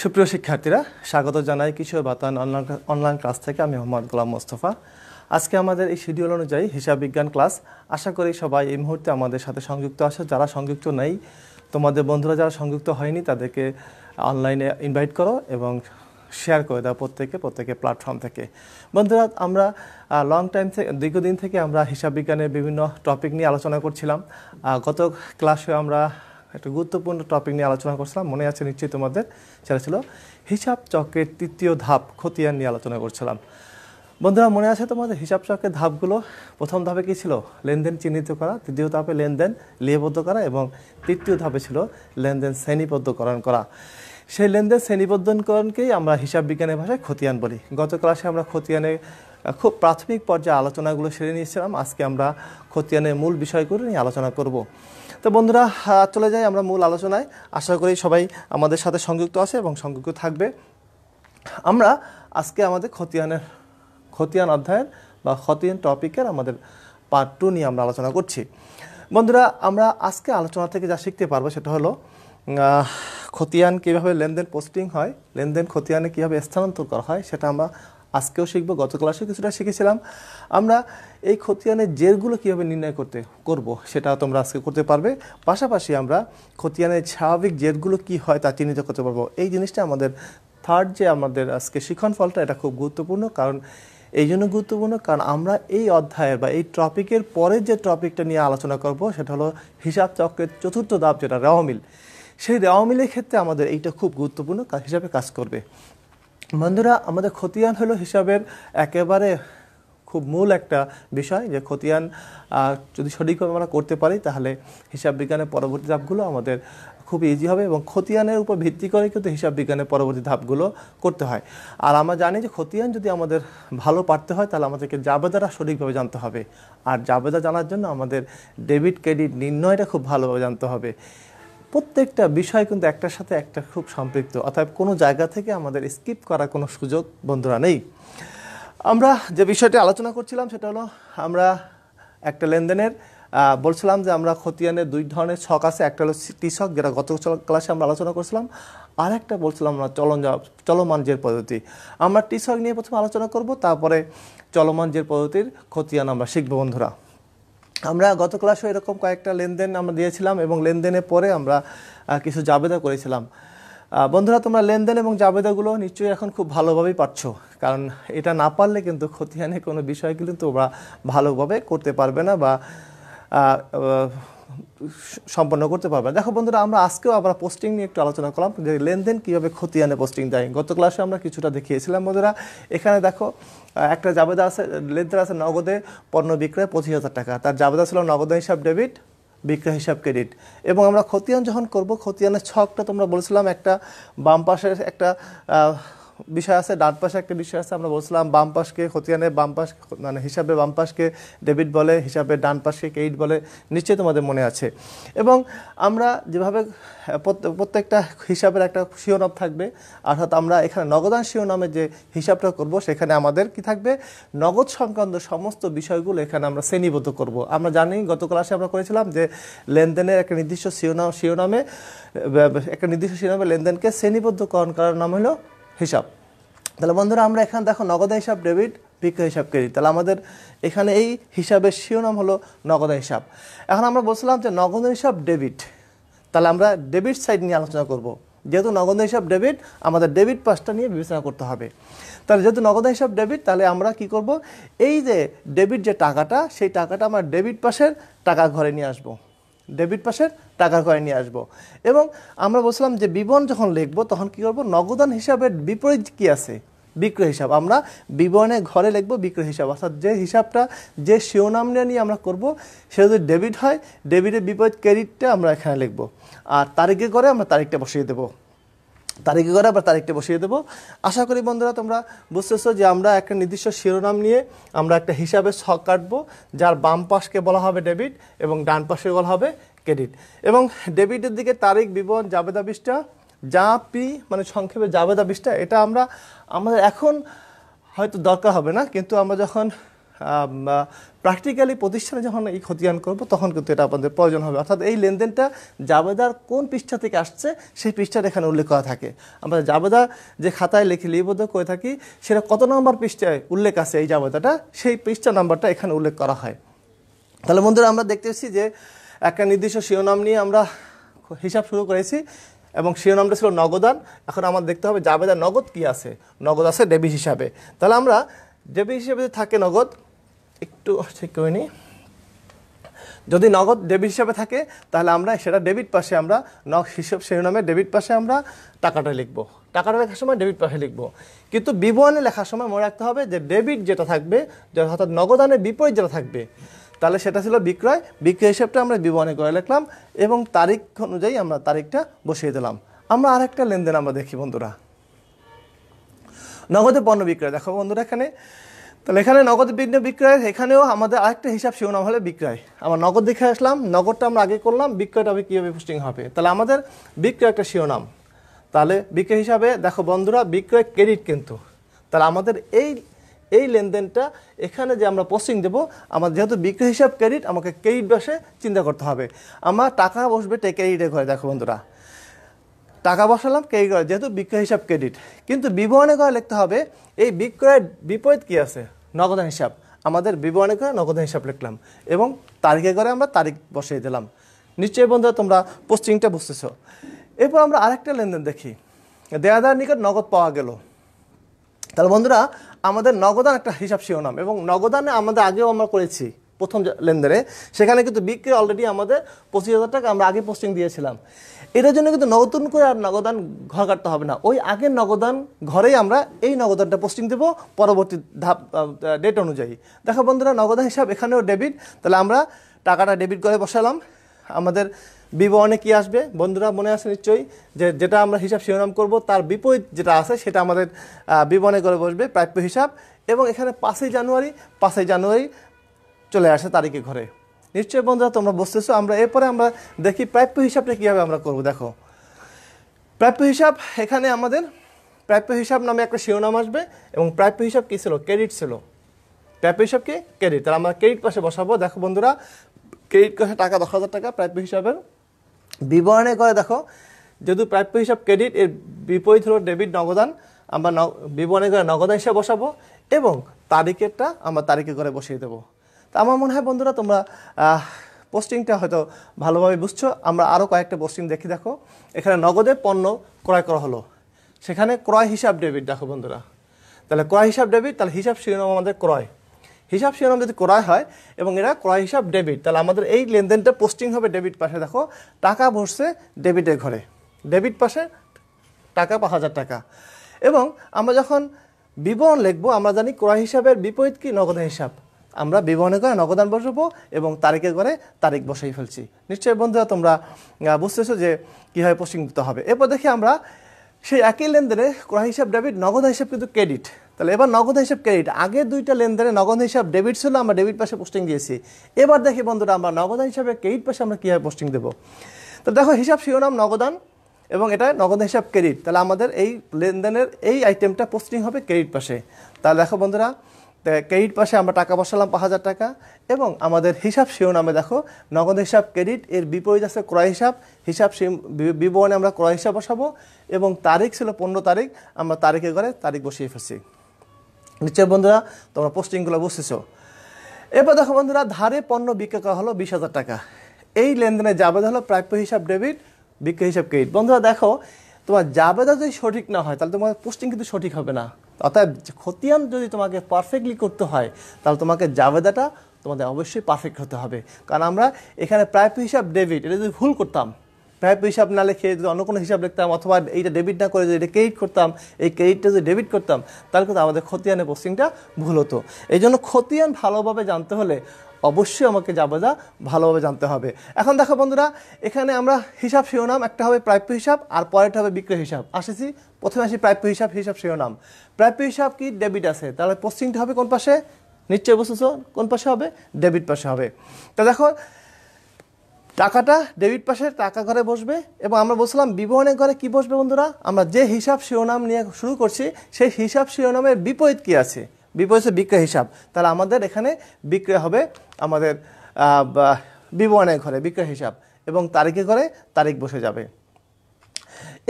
সুপ্রিয় শিক্ষার্থীরা, স্বাগত জানাই কিশোর বাতায়ন অনলাইন ক্লাস থেকে। আমি মোহাম্মদ গোলাম মোস্তফা। আজকে আমাদের এই শিডিউল অনুযায়ী হিসাব বিজ্ঞান ক্লাস। আশা করি সবাই এই মুহূর্তে আমাদের সাথে সংযুক্ত আছে। যারা সংযুক্ত নেই, তোমাদের বন্ধুরা যারা সংযুক্ত হয়নি তাদেরকে অনলাইনে ইনভাইট করো এবং শেয়ার করে দাও প্রত্যেকে প্ল্যাটফর্ম থেকে। বন্ধুরা, আমরা দীর্ঘদিন থেকে আমরা হিসাব বিজ্ঞানের বিভিন্ন টপিক নিয়ে আলোচনা করছিলাম। গত ক্লাসে আমরা একটা গুরুত্বপূর্ণ টপিক নিয়ে আলোচনা করছিলাম, মনে আছে নিশ্চয়ই তোমাদের। সেটা ছিল হিসাব চক্রের তৃতীয় ধাপ খতিয়ান নিয়ে আলোচনা করছিলাম। বন্ধুরা, মনে আছে তোমাদের হিসাব চক্রের ধাপগুলো? প্রথম ধাপে কী ছিল? লেনদেন চিহ্নিত করা। দ্বিতীয় ধাপে লেনদেন লিপিবদ্ধ করা এবং তৃতীয় ধাপে ছিল লেনদেন শ্রেণীবদ্ধকরণ করা। সেই লেনদেন শ্রেণীবদ্ধকরণকেই আমরা হিসাব বিজ্ঞানের ভাষায় খতিয়ান বলি। গত ক্লাসে আমরা খতিয়ানের খুব প্রাথমিক পর্যায়ে আলোচনাগুলো সেরে নিয়েছিলাম। আজকে আমরা খতিয়ানের মূল বিষয়গুলো নিয়ে আলোচনা করব। তো বন্ধুরা, চলে যাই আমরা মূল আলোচনায়। আশা করি সবাই আমাদের সাথে সংযুক্ত আছে এবং সংযুক্ত থাকবে। আমরা আজকে আমাদের খতিয়ান অধ্যায়ের বা খতিয়ান টপিকের আমাদের পার্ট 2 নিয়ে আমরা আলোচনা করছি। বন্ধুরা, আমরা আজকে আলোচনা থেকে যা শিখতে পারবো সেটা হলো খতিয়ান কীভাবে লেনদেন পোস্টিং হয়, লেনদেন খতিয়ানে কীভাবে স্থানান্তর করা হয় সেটা আমরা আজকেও শিখবো। গত ক্লাসে কিছুটা শিখেছিলাম। আমরা এই খতিয়ানের জেরগুলো কীভাবে নির্ণয় করব সেটা তোমরা আজকে করতে পারবে। পাশাপাশি আমরা খতিয়ানের স্বাভাবিক জেরগুলো কী হয় তা চিহ্নিত করতে পারবো। এই জিনিসটা আমাদের থার্ড যে আমাদের আজকে শিখন ফলটা, এটা খুব গুরুত্বপূর্ণ। এই জন্য গুরুত্বপূর্ণ কারণ আমরা এই অধ্যায়ের বা এই টপিকের পরে যে টপিকটা নিয়ে আলোচনা করব সেটা হলো হিসাব চক্রের চতুর্থ ধাপ, যেটা রেওয়া মিল। সেই রেওয়া মিলের ক্ষেত্রে আমাদের এইটা খুব গুরুত্বপূর্ণ হিসাবে কাজ করবে। বন্ধুরা, আমাদের খতিয়ান হলো হিসাবের একেবারে খুব মূল একটা বিষয়। যে খতিয়ান যদি সঠিকভাবে আমরা করতে পারি তাহলে হিসাব বিজ্ঞানের পরবর্তী ধাপগুলো আমাদের খুব ইজি হবে এবং খতিয়ানের উপর ভিত্তি করে কিন্তু হিসাব বিজ্ঞানের পরবর্তী ধাপগুলো করতে হয়। আর আমরা জানি যে খতিয়ান যদি আমাদের ভালো পারতে হয় তাহলে আমাদেরকে জাবেদাটা সঠিকভাবে জানতে হবে। আর জাবেদা জানার জন্য আমাদের ডেবিট ক্রেডিট নির্ণয়টা খুব ভালোভাবে জানতে হবে। প্রত্যেকটা বিষয় কিন্তু একটার সাথে একটা খুব সম্পৃক্ত, অর্থাৎ কোনো জায়গা থেকে আমাদের স্কিপ করার কোনো সুযোগ বন্ধুরা নেই। আমরা যে বিষয়টি আলোচনা করছিলাম সেটা হলো আমরা একটা লেনদেনের বলছিলাম যে আমরা খতিয়ানের দুই ধরনের ছক আছে। একটা হলো টিছক, যেটা গত ক্লাসে আমরা আলোচনা করছিলাম। আর একটা বলছিলাম আমরা চলমান জের পদ্ধতি। আমরা টিছক নিয়ে প্রথমে আলোচনা করব, তারপরে চলমান জের পদ্ধতির খতিয়ান আমরা শিখব। বন্ধুরা, আমরা গত ক্লাসে এরকম কয়েকটা লেনদেন আমরা দিয়েছিলাম এবং লেনদেনের পরে আমরা কিছু জাবেদা করেছিলাম। বন্ধুরা, তোমরা লেনদেন এবং জাবেদাগুলো নিশ্চয়ই এখন খুব ভালোভাবেই পারছো, কারণ এটা না পারলে কিন্তু খতিয়ানে কোনো বিষয় কিন্তু তোমরা ভালোভাবে করতে পারবে না বা সম্পন্ন করতে পারবে। দেখো বন্ধুরা, আমরা আজকেও আবার পোস্টিং নিয়ে একটু আলোচনা করলাম যে লেনদেন কীভাবে খতিয়ানে পোস্টিং দেয়। গত ক্লাসে আমরা কিছুটা দেখিয়েছিলাম। বন্ধুরা, এখানে দেখো একটা জাবেদা আছে, লেনদেন আছে নগদে পণ্য বিক্রয় 25,000 টাকা। তার জাবেদা ছিল নগদ হিসাব ডেবিট, বিক্রয় হিসাব ক্রেডিট। এবং আমরা খতিয়ান যখন করব, খতিয়ানের ছকটা তোমরা বলছিলাম একটা বাম পাশের একটা বিষয় আছে, ডান পাশে একটা বিষয় আছে। আমরা বলছিলাম বাম পাশকে খতিয়ানের বাম পাশ মানে হিসাবে বাম পাশকে ডেবিট বলে, হিসাবে ডান পাশকে ক্রেডিট বলে, নিশ্চয়ই তোমাদের মনে আছে। এবং আমরা যেভাবে প্রত্যেকটা হিসাবের একটা শিরোনাম থাকবে, অর্থাৎ আমরা এখানে নগদান শিরোনামের যে হিসাবটা করব সেখানে আমাদের কি থাকবে, নগদ সংক্রান্ত সমস্ত বিষয়গুলো এখানে আমরা শ্রেণীবদ্ধ করব। আমরা জানি গত ক্লাসে আমরা করেছিলাম যে লেনদেনের একটা নির্দিষ্ট শিরোনামে লেনদেনকে শ্রেণীবদ্ধকরণ করার নাম হলো হিসাব। তাহলে বন্ধুরা, আমরা এখানে দেখো নগদ হিসাব ডেবিট, বিক্রয় হিসাব ক্রেডিট। তাহলে আমাদের এখানে এই হিসাবের শিরোনাম হলো নগদ হিসাব। এখন আমরা বলছিলাম যে নগদ হিসাব ডেবিট, তাহলে আমরা ডেবিট সাইড নিয়ে আলোচনা করব। যেহেতু নগদ হিসাব ডেবিট, আমাদের ডেবিট পাশটা নিয়ে বিবেচনা করতে হবে। তাহলে যেহেতু নগদ হিসাব ডেবিট, তাহলে আমরা কি করব, এই যে ডেবিট যে টাকাটা, সেই টাকাটা আমরা ডেবিট পাশের টাকা ঘরে নিয়ে আসবো, ডেবিট পাশের টাকা ঘরে নিয়ে আসবো। এবং আমরা বলছিলাম যে বিবরণ যখন লিখবো তখন কি করব, নগদান হিসাবের বিপরীত কি আছে, বিক্রয় হিসাব। আমরা বিবরণের ঘরে লিখবো বিক্রয় হিসাব, অর্থাৎ যে হিসাবটা যে শিরোনাম নিয়ে আমরা করব সে যদি ডেবিট হয়, ডেবিটের বিপরীত ক্রেডিটটা আমরা এখানে লিখবো। আর তারিখে করে আমরা তারিখটা বসিয়ে দেবো, আশা করি বন্ধুরা তোমরা বুঝতেছো যে আমরা একটা নির্দিষ্ট শিরোনাম নিয়ে আমরা একটা হিসাবের ছক কাটবো, যার বাম পাশকে বলা হবে ডেবিট এবং ডান পাশে বলা হবে ক্রেডিট। এবং ডেবিটের দিকে তারিখ, বিবরণ, জাবেদা পৃষ্ঠা, যা পি মানে সংক্ষেপে জাবেদা পৃষ্ঠা, এটা আমাদের এখন হয়তো দরকার হবে না, কিন্তু আমরা যখন প্র্যাকটিক্যালি প্রতিষ্ঠানে যখন এই খতিয়ান করব তখন কিন্তু এটা আমাদের প্রয়োজন হবে, অর্থাৎ এই লেনদেনটা জাবেদার কোন পৃষ্ঠা থেকে আসছে সেই পৃষ্ঠাটা এখানে উল্লেখ করা থাকে। আমরা জাবেদা যে খাতায় লিপিবদ্ধ করে থাকি সেটা কত নম্বর পৃষ্ঠায় উল্লেখ আছে এই জাবেদাটা, সেই পৃষ্ঠা নাম্বারটা এখানে উল্লেখ করা হয়। তাহলে বন্ধুরা আমরা দেখতে পাচ্ছি যে একটা নির্দিষ্ট শিরোনাম নিয়ে আমরা হিসাব শুরু করেছি এবং শিরোনামটা ছিল নগদান। এখন আমার দেখতে হবে জাবেদার নগদ কি আছে, নগদ আছে ডেবিট হিসাবে। তাহলে আমরা ডেবিট হিসাবে থাকে নগদ, একটু ঠিক করে নিই, যদি নগদ ডেবিট হিসাবে থাকে তাহলে আমরা সেটা ডেবিট পাশে আমরা হিসাব শিরোনামে ডেবিট পাশে আমরা টাকাটা লিখব, টাকাটা লেখার সময় ডেবিট পাশে লিখব। কিন্তু বিবরণে লেখার সময় মনে রাখতে হবে যে ডেবিট যেটা থাকবে, অর্থাৎ নগদানের বিপরীত যেটা থাকবে, তাহলে সেটা ছিল বিক্রয়। বিক্রয় হিসাবটা আমরা বিবরণে করে লিখলাম এবং তারিখ অনুযায়ী আমরা তারিখটা বসিয়ে দিলাম। আমরা আরেকটা লেনদেন আমরা দেখি বন্ধুরা, নগদে পণ্য বিক্রয়। দেখো বন্ধুরা এখানে, তাহলে এখানে নগদ বিক্রয়, এখানেও আমাদের আরেকটা হিসাব শিরোনাম হলে বিক্রয়। আমরা নগদ দেখে আসলাম, নগদটা আমরা আগে করলাম, বিক্রয়টা হবে কীভাবে পোস্টিং হবে। তাহলে আমাদের বিক্রয় একটা শিরোনাম, তাহলে বিক্রয় হিসাবে দেখো বন্ধুরা বিক্রয় ক্রেডিট কিন্তু। তাহলে আমাদের এই লেনদেনটা এখানে যে আমরা পোস্টিং দেবো, আমার যেহেতু বিক্রয় হিসাব ক্রেডিট, আমাকে ক্রেডিট বসে চিন্তা করতে হবে। আমার টাকা বসবে ক্রেডিটের ঘরে। দেখো বন্ধুরা টাকা বসালাম ক্রেডিট ঘরে, যেহেতু বিক্রয় হিসাব ক্রেডিট, কিন্তু বিবরণে ঘরে লিখতে হবে এই বিক্রয়ের বিপরীত কী আছে, নগদান হিসাব। আমাদের বিবরণে ঘরে নগদান হিসাব লিখলাম এবং তারিখে ঘরে আমরা তারিখ বসিয়ে দিলাম। নিশ্চয়ই বন্ধুরা তোমরা পোস্টিংটা বুঝতেছ। এরপর আমরা আরেকটা লেনদেন দেখি, দেয়াদার নিকট নগদ পাওয়া গেল। তাহলে বন্ধুরা আমাদের নগদান একটা হিসাব শিরোনাম এবং নগদানে আমাদের আগেও আমরা করেছি প্রথম লেনদেনে, সেখানে কিন্তু বিক্রি অলরেডি আমাদের 25,000 টাকা আমরা আগে পোস্টিং দিয়েছিলাম। এটার জন্য কিন্তু নতুন করে আর নগদান ঘর কাটতে হবে না, ওই আগের নগদান ঘরেই আমরা এই নগদানটা পোস্টিং দেবো পরবর্তী ডেট অনুযায়ী। দেখো বন্ধুরা নগদান হিসাব এখানেও ডেবিট, তাহলে আমরা টাকাটা ডেবিট করে বসালাম। আমাদের বিবরণে কি আসবে বন্ধুরা মনে আছে নিশ্চয়ই, যে যেটা আমরা হিসাব শিরোনাম করব তার বিপরীত যেটা আছে সেটা আমাদের বিবরণে করে বসবে প্রাপ্য হিসাব। এবং এখানে 5ই জানুয়ারি চলে আসে তারিখে ঘরে। নিশ্চয়ই বন্ধুরা তোমরা বুঝতেছো। আমরা এরপরে আমরা দেখি প্রাপ্য হিসাবটা কীভাবে আমরা করব। দেখো প্রাপ্য হিসাব, এখানে আমাদের প্রাপ্য হিসাব নামে একটা শিরোনাম আসবে এবং প্রাপ্য হিসাব কী ছিল, ক্রেডিট ছিল। প্রাপ্য হিসাব কি ক্রেডিট, তাহলে আমরা ক্রেডিট পাশে বসাবো। দেখো বন্ধুরা ক্রেডিট পাশে টাকা 10,000 টাকা প্রাপ্য হিসাবের বিবরণে করে। দেখো যেহেতু প্রাপ্য হিসাব ক্রেডিট, এর বিপরীত হলো ডেবিট নগদান, আমরা বিবরণে করে নগদান হিসাব বসাবো এবং তারিখেরটা আমরা তারিখে করে বসিয়ে দেবো। তা আমার মনে হয় বন্ধুরা তোমরা পোস্টিংটা হয়তো ভালোভাবে বুঝছো। আমরা আরও কয়েকটা পোস্টিং দেখি। দেখো এখানে নগদে পণ্য ক্রয় করা হলো, সেখানে ক্রয় হিসাব ডেবিট। দেখো বন্ধুরা তাহলে ক্রয় হিসাব ডেবিট, তাহলে হিসাব শিরোনাম আমাদের ক্রয়। হিসাব শিরোনাম যদি ক্রয় হয় এবং এরা ক্রয় হিসাব ডেবিট, তাহলে আমাদের এই লেনদেনটা পোস্টিং হবে ডেবিট পাশে। দেখো টাকা বসছে ডেবিটের ঘরে, ডেবিট পাশে টাকা 5,000 টাকা। এবং আমরা যখন বিবরণ লিখবো আমরা জানি ক্রয় হিসাবের বিপরীত কি, নগদান হিসাব। আমরা বিবরণে করে নগদান বসাবো এবং তারিখে করে তারিখ বসেই ফেলছি। নিশ্চয়ই বন্ধুরা তোমরা বুঝতেছো যে কীভাবে পোস্টিং দিতে হবে। এরপর দেখি আমরা সেই একই লেনদেনে ক্রয় হিসাব ডেবিট, নগদান হিসাব কিন্তু ক্রেডিট। তাহলে এবার নগদান হিসাব ক্রেডিট, আগের দুইটা লেনদেনে নগদান হিসাব ডেবিট ছিল, আমরা ডেবিট পাশে পোস্টিং দিয়েছি। এবার দেখি বন্ধুরা আমরা নগদান হিসাবে ক্রেডিট পাশে আমরা কীভাবে পোস্টিং দেবো। তো দেখো হিসাব শিরোনাম নগদান এবং এটা নগদান হিসাব ক্রেডিট, তাহলে আমাদের এই লেনদেনের এই আইটেমটা পোস্টিং হবে ক্রেডিট পাশে। তাহলে দেখো বন্ধুরা ক্রেডিট পাশে আমরা টাকা বসালাম 5,000 টাকা এবং আমাদের হিসাব শিরোনামে দেখো নগদ হিসাব ক্রেডিট, এর বিপরীত আছে ক্রয় হিসাব। হিসাব বিবরণে আমরা ক্রয় হিসাব বসাবো এবং তারিখ ছিল 15 তারিখ, আমরা তারিখে করে তারিখ বসিয়ে ফেলছি। নিশ্চয় বন্ধুরা তোমরা পোস্টিংগুলো বুঝতেছো। এরপর দেখো বন্ধুরা ধারে পণ্য বিক্রয় করা হলো 20,000 টাকা। এই লেনদেনে জাবেদা হলো প্রাপ্য হিসাব ডেবিট, বিক্রয় হিসাব ক্রেডিট। বন্ধুরা দেখো তোমার জাবেদা যদি সঠিক না হয় তাহলে তোমার পোস্টিং কিন্তু সঠিক হবে না। অর্থাৎ খতিয়ান যদি তোমাকে পারফেক্টলি করতে হয় তাহলে তোমাকে জাবেদাটা তোমাদের অবশ্যই পারফেক্ট হতে হবে। কারণ আমরা এখানে প্রাপ্য হিসাব ডেবিট, এটা যদি ভুল করতাম, প্রাপ্য হিসাব না লিখে যদি অন্য কোনো হিসাব লিখতাম অথবা এইটা ডেবিট না করে যদি এটা ক্রেডিট করতাম, এই ক্রেডিটটা যদি ডেবিট করতাম তাহলে কিন্তু আমাদের খতিয়ানের পোস্টিংটা ভুল হতো। এই জন্য খতিয়ান ভালোভাবে জানতে হলে অবশ্যই আমাকে জাবেদা ভালোভাবে জানতে হবে। এখন দেখো বন্ধুরা এখানে আমরা হিসাব শিরোনাম একটা হবে প্রাপ্য হিসাব আর পরেরটা হবে বিক্রয় হিসাব। আসেছি প্রথমে আসি প্রাপ্য হিসাব, হিসাব শিরোনাম। প্রাপ্য হিসাব কি ডেবিট আছে, তাহলে পোস্টিংটা হবে কোন পাশে, নিশ্চয়ই বুঝতেছো কোন পাশে হবে, ডেবিট পাশে হবে। তা দেখো টাকাটা ডেবিট পাশে টাকা ঘরে বসবে এবং আমরা বলছিলাম বিবরণের ঘরে কি বসবে বন্ধুরা, আমরা যে হিসাব শিরোনাম নিয়ে শুরু করছি সেই হিসাব শিরোনামের বিপরীত কি আছে, বিপরীত হচ্ছে বিক্রয় হিসাব। তাহলে আমাদের এখানে বিক্রয় হবে আমাদের বিবরণের ঘরে বিক্রয় হিসাব, এবং তারিখে ঘরে তারিখ বসে যাবে।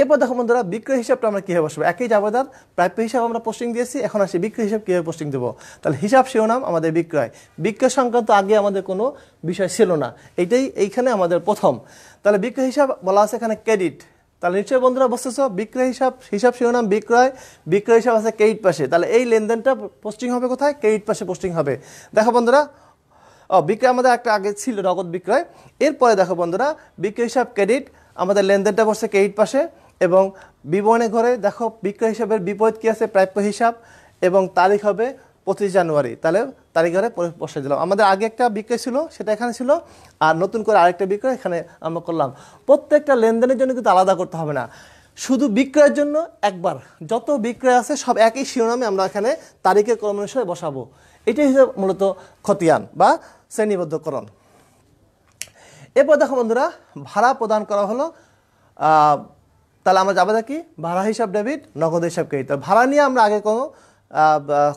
এরপর দেখো বন্ধুরা, বিক্রয় হিসাবটা আমরা কীভাবে বসবো? একই জাবেদার প্রাপ্য হিসাব আমরা পোস্টিং দিয়েছি, এখন আসি বিক্রয় হিসাব কীভাবে পোস্টিং দেবো। তাহলে হিসাব শিরোনাম আমাদের বিক্রয়, বিক্রয় সংক্রান্ত আগে আমাদের কোনো বিষয় ছিল না, এইখানে আমাদের প্রথম। তাহলে বিক্রয় হিসাব বলা আছে এখানে ক্রেডিট। তাহলে নিশ্চয়ই বন্ধুরা বুঝতেছ, বিক্রয় হিসাব শিরোনাম বিক্রয়, বিক্রয় হিসাব আছে ক্রেডিট পাশে। তাহলে এই লেনদেনটা পোস্টিং হবে কোথায়? ক্রেডিট পাশে পোস্টিং হবে। দেখো বন্ধুরা, বিক্রয় আমাদের একটা আগে ছিল নগদ বিক্রয়, এরপরে দেখো বন্ধুরা বিক্রয় হিসাব ক্রেডিট, আমাদের লেনদেনটা বসছে ক্রেডিট পাশে, এবং বিবরণের ঘরে দেখো বিক্রয় হিসাবের বিপরীত কী আছে? প্রাপ্য হিসাব, এবং তারিখ হবে 25 জানুয়ারি। তাহলে তারিখ ঘরে বসে দিলাম। আমাদের আগে একটা বিক্রয় ছিল, সেটা এখানে ছিল, আর নতুন করে আরেকটা বিক্রয় এখানে আমরা করলাম। প্রত্যেকটা লেনদেনের জন্য কিন্তু আলাদা করতে হবে না, শুধু বিক্রয়ের জন্য একবার যত বিক্রয় আছে সব একই শিরোনামে আমরা এখানে তারিখের ক্রম অনুসারে বসাবো। এটাই হচ্ছে মূলত খতিয়ান বা শ্রেণীবদ্ধকরণ। এরপর দেখো বন্ধুরা, ভাড়া প্রদান করা হলো। তাহলে আমরা যাবে দেখি ভাড়া হিসাব ডেবিট, নগদ হিসাব ক্রেডিট। ভাড়া নিয়ে আমরা আগে কোনো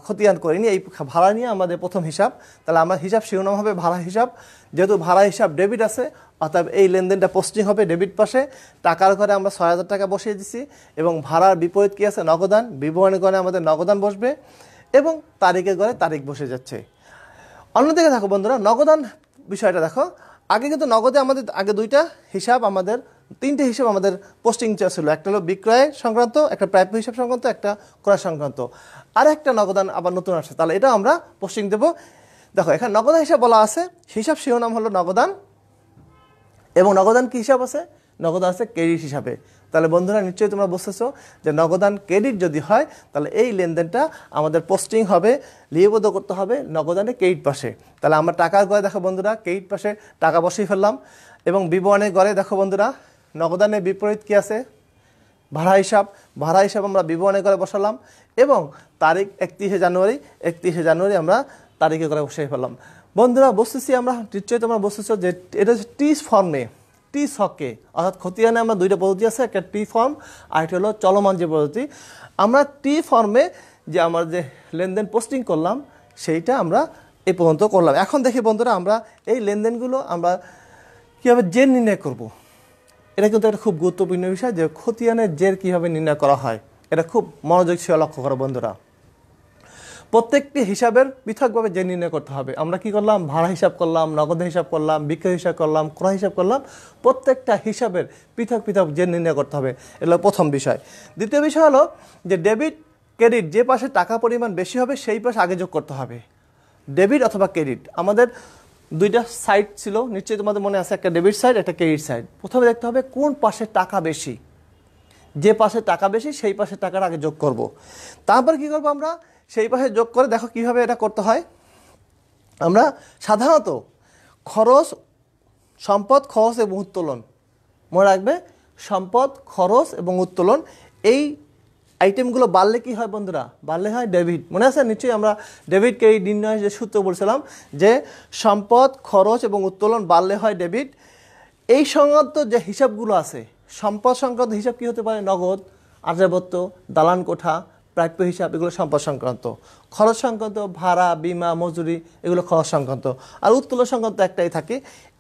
খতিয়ান করিনি, এই ভাড়া নিয়ে আমাদের প্রথম হিসাব। তাহলে আমার হিসাব শিরোনাম হবে ভাড়া হিসাব, যেহেতু ভাড়া হিসাব ডেবিট আছে, অর্থাৎ এই লেনদেনটা পোস্টিং হবে ডেবিট পাশে। টাকার ঘরে আমরা 6000 টাকা বসিয়ে দিছি, এবং ভাড়ার বিপরীত কী আছে? নগদান। বিবরণের ঘরে আমাদের নগদান বসবে, এবং তারিখের ঘরে তারিখ বসে যাচ্ছে। অন্যদিকে দেখো বন্ধুরা, নগদান বিষয়টা দেখো, আগে কিন্তু নগদে আমাদের আগে দুইটা হিসাব, আমাদের তিনটে হিসাব আমাদের পোস্টিং ছিল। একটা হলো বিক্রয় সংক্রান্ত, একটা প্রাপ্য হিসাব সংক্রান্ত, একটা ক্রয় সংক্রান্ত, আর একটা নগদান আবার নতুন আসছে। তাহলে এটা আমরা পোস্টিং দেবো। দেখো এখানে নগদান হিসাব বলা আছে, হিসাব শিরোনাম হলো নগদান, এবং নগদান কি হিসাব আছে? নগদান আছে ক্রেডিট হিসাবে। তাহলে বন্ধুরা নিশ্চয়ই তোমরা বুঝতেছো যে নগদান ক্রেডিট যদি হয়, তাহলে এই লেনদেনটা আমাদের পোস্টিং হবে, লিপিবদ্ধ করতে হবে নগদানে ক্রেডিট পাশে। তাহলে আমরা টাকার ঘরে দেখো বন্ধুরা ক্রেডিট পাশে টাকা বসিয়ে ফেললাম, এবং বিবরণের ঘরে দেখো বন্ধুরা নগদানের বিপরীত কী আছে? ভাড়া হিসাব। ভাড়া হিসাব আমরা বিবরণের ঘরে বসালাম, এবং তারিখ 31 জানুয়ারি আমরা তারিখে ঘরে বসিয়ে ফেললাম। বন্ধুরা বুঝতেছি আমরা, নিশ্চয়ই তোমরা বুঝতেছো যে এটা হচ্ছে টি ফর্মে, টি ছকে, অর্থাৎ খতিয়ানে আমরা দুইটা পদ্ধতি আছে, একটা টি ফর্ম আর একটা হলো চলমান যে পদ্ধতি। আমরা টি ফর্মে যে আমরা যে লেনদেন পোস্টিং করলাম সেইটা আমরা এই পর্যন্ত করলাম। এখন দেখি বন্ধুরা, আমরা এই লেনদেনগুলো আমরা কীভাবে জের নির্ণয় করব। এটা কিন্তু একটা খুব গুরুত্বপূর্ণ বিষয়, যে খতিয়ানের জের কীভাবে নির্ণয় করা হয়, এটা খুব মনোযোগ সহ লক্ষ্য করো বন্ধুরা। প্রত্যেকটি হিসাবের পৃথকভাবে জের নির্ণয় করতে হবে। আমরা কি করলাম? ভাড়া হিসাব করলাম, নগদ হিসাব করলাম, বিক্রয় হিসাব করলাম, ক্রয় হিসাব করলাম। প্রত্যেকটা হিসাবের পৃথক পৃথক জের নির্ণয় করতে হবে, এটা প্রথম বিষয়। দ্বিতীয় বিষয় হলো যে ডেবিট ক্রেডিট, যে পাশে টাকা পরিমাণ বেশি হবে সেই পাশে আগে যোগ করতে হবে, ডেবিট অথবা ক্রেডিট। আমাদের দুইটা সাইড ছিল, নিশ্চয়ই তোমাদের মনে আছে, একটা ডেবিট সাইড, একটা ক্রেডিট সাইড। প্রথমে দেখতে হবে কোন পাশে টাকা বেশি, যে পাশে টাকা বেশি সেই পাশে টাকার আগে যোগ করব। তারপর কি করব? আমরা সেই পাশে যোগ করে দেখো কিভাবে এটা করতে হয়। আমরা সাধারণত খরচ, সম্পদ, খরচ এবং উত্তোলন, মনে রাখবে সম্পদ, খরচ এবং উত্তোলন, এই আইটেমগুলো বাড়লে কি হয় বন্ধুরা? বাড়লে হয় ডেবিট। মনে আছে নিশ্চয়ই আমরা ডেবিট ক্রেডিট নির্ণয়ের যে সূত্র বলছিলাম, যে সম্পদ, খরচ এবং উত্তোলন বাড়লে হয় ডেবিট। এই সংক্রান্ত যে হিসাবগুলো আছে, সম্পদ সংক্রান্ত হিসাব কি হতে পারে? নগদ, আসবাবপত্র, দালান কোঠা, প্রাপ্য হিসাব, এগুলো সম্পদ সংক্রান্ত। খরচ সংক্রান্ত ভাড়া, বিমা, মজুরি, এগুলো খরচ সংক্রান্ত। আর উত্তোলন সংক্রান্ত একটাই থাকে।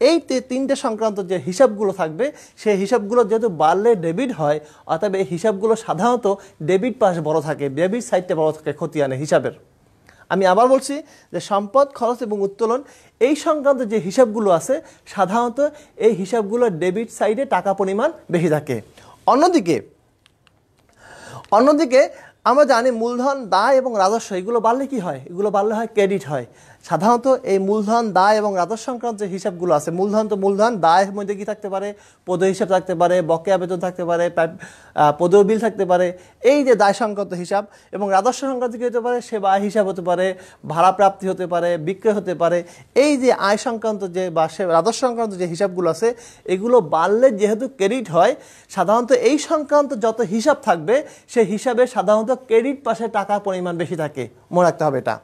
এই তিনটে সংক্রান্ত যে হিসাবগুলো থাকবে, সেই হিসাবগুলো যেহেতু বাড়লে ডেবিট হয়, অতএব এই হিসাবগুলো সাধারণত ডেবিট পাশ বড় থাকে, ডেবিট সাইডটা বড় থাকে খতিয়ানে হিসাবের। আমি আবার বলছি যে সম্পদ, খরচ এবং উত্তোলন এই সংক্রান্ত যে হিসাবগুলো আছে, সাধারণত এই হিসাবগুলো ডেবিট সাইডে টাকা পরিমাণ বেশি থাকে। অন্যদিকে আমরা জানি মূলধন, দায় এবং রাজস্ব, এগুলো বাড়লে কি হয়? এগুলো বাড়লে হয় ক্রেডিট হয়। সাধারণত এই মূলধন, দায় এবং রাজস্ব সংক্রান্ত যে হিসাবগুলো আছে, মূলধন তো মূলধন, দায়ের মধ্যে কি থাকতে পারে? পদে হিসাব থাকতে পারে, বকেয়া বেতন থাকতে পারে, পদীয় বিল থাকতে পারে, এই যে দায় সংক্রান্ত হিসাব। এবং রাজস্ব সংক্রান্ত কী হতে পারে? সেবা আয় হিসাব হতে পারে, ভাড়া প্রাপ্তি হতে পারে, বিক্রয় হতে পারে। এই যে আয় সংক্রান্ত যে বা রাজস্ব সংক্রান্ত যে হিসাবগুলো আছে, এগুলো বাড়লে যেহেতু ক্রেডিট হয়, সাধারণত এই সংক্রান্ত যত হিসাব থাকবে সেই হিসাবে সাধারণত ক্রেডিট পাশে টাকার পরিমাণ বেশি থাকে, মনে রাখতে হবে এটা।